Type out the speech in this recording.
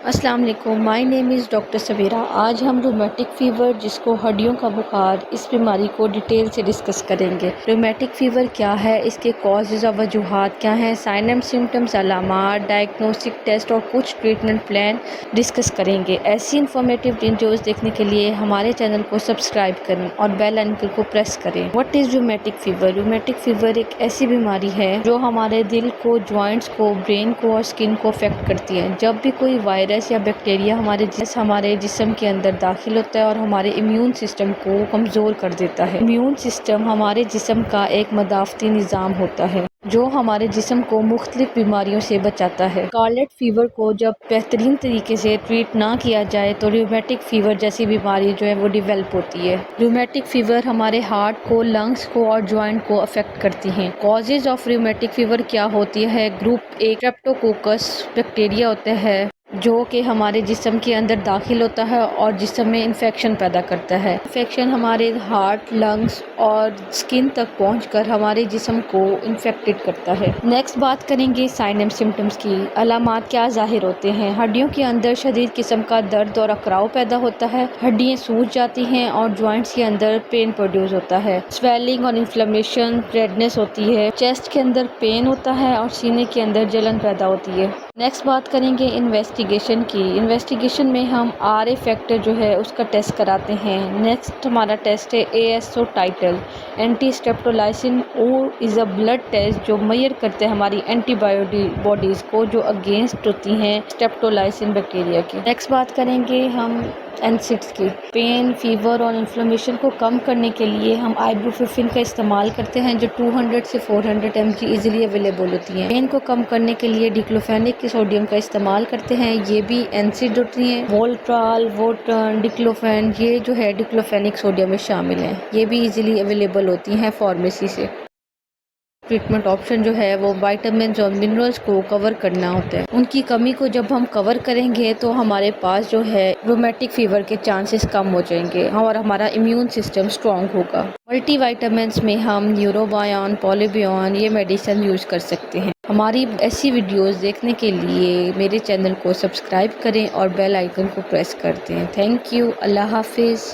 السلام علیکم، مائی نیم is doctor سویرا۔ آج ہم رومیٹک فیور جس کو ہڈیوں کا بخار، اس بیماری کو ڈیٹیل سے ڈسکس کریں گے۔ رومیٹک فیور کیا ہے، اس کے کازز اور وجوہات کیا ہیں، سائن اینڈ سمپٹمز، علامات، ڈائگنوسٹک ٹیسٹ اور کچھ ٹریٹمنٹ پلان ڈسکس کریں گے۔ ایسی انفارمیٹیو ویڈیوز دیکھنے کے لیے ہمارے چینل کو سبسکرائب کریں اور بیل آئکن کو پریس کریں۔ What is rheumatic fever? Rheumatic fever ایک ایسی بیماری ہے جو ہمارے دل کو، جوائنٹس کو، برین کو اور اسکن کو افیکٹ کرتی ہے۔ جب بھی کوئی وائرس یا بیکٹیریا ہمارے جسم کے اندر داخل ہوتا ہے اور ہمارے امیون سسٹم کو کمزور کر دیتا ہے۔ امیون سسٹم ہمارے جسم کا ایک مدافعتی نظام ہوتا ہے جو ہمارے جسم کو مختلف بیماریوں سے بچاتا ہے۔ اسکارلیٹ فیور کو جب بہترین طریقے سے ٹریٹ نہ کیا جائے تو رومیٹک فیور جیسی بیماری جو ہے وہ ڈیولپ ہوتی ہے۔ رومیٹک فیور ہمارے ہارٹ کو، لنگس کو اور جوائنٹ کو افیکٹ کرتی ہیں۔ کازز آف رومیٹک فیور کیا ہوتی ہے؟ گروپ 1 اسٹریپٹوکوکس بیکٹیریا ہوتا ہے جو کہ ہمارے جسم کے اندر داخل ہوتا ہے اور جسم میں انفیکشن پیدا کرتا ہے۔ انفیکشن ہمارے ہارٹ، لنگس اور اسکن تک پہنچ کر ہمارے جسم کو انفیکٹڈ کرتا ہے۔ نیکسٹ بات کریں گے سائن اینڈ سمپٹمس کی۔ علامات کیا ظاہر ہوتے ہیں؟ ہڈیوں کے اندر شدید قسم کا درد اور اکراؤ پیدا ہوتا ہے، ہڈیاں سوج جاتی ہیں اور جوائنٹس کے اندر پین پروڈیوس ہوتا ہے۔ سویلنگ اور انفلیمیشن، ریڈنس ہوتی ہے، چیسٹ کے اندر پین ہوتا ہے اور سینے کے اندر جلن پیدا ہوتی ہے۔ نیکسٹ بات کریں گے انویسٹیگیشن کی۔ انویسٹیگیشن میں ہم آر اے فیکٹر جو ہے اس کا ٹیسٹ کراتے ہیں۔ نیکسٹ ہمارا ٹیسٹ ہے ASO ٹائٹل، اینٹی اسٹریپٹولائسن اور از اے بلڈ ٹیسٹ جو میئر کرتے ہیں ہماری اینٹی باڈیز کو جو اگینسٹ ہوتی ہیں اسٹریپٹولائسن بیکٹیریا کی۔ نیکسٹ بات کریں گے ہم NSAIDs کی۔ پین، فیور اور انفلیمیشن کو کم کرنے کے لیے ہم آئبوپروفین کا استعمال کرتے ہیں جو 200 سے 400 mg ایزیلی اویلیبل ہوتی ہیں۔ پین کو کم کرنے کے لیے ڈیکلوفینک سوڈیم کا استعمال کرتے ہیں، یہ بھی NSAID ہوتی ہیں۔ وولٹرال، ووٹرن، ڈیکلوفین، یہ جو ہے ڈیکلوفینک سوڈیم میں شامل ہیں، یہ بھی ایزیلی اویلیبل ہوتی ہیں فارمیسی سے۔ ٹریٹمنٹ آپشن جو ہے وہ وائٹامنز اور منرلز کو کور کرنا ہوتا ہے۔ ان کی کمی کو جب ہم کور کریں گے تو ہمارے پاس جو ہے رومیٹک فیور کے چانسز کم ہو جائیں گے اور ہمارا امیون سسٹم اسٹرانگ ہوگا۔ ملٹی وائٹامنز میں ہم نیوروبایون، پولیبیون یہ میڈیسن یوز کر سکتے ہیں۔ ہماری ایسی ویڈیوز دیکھنے کے لیے میرے چینل کو سبسکرائب کریں اور بیل آئیکن کو پریس کر دیں۔ تھینک یو، اللہ حافظ۔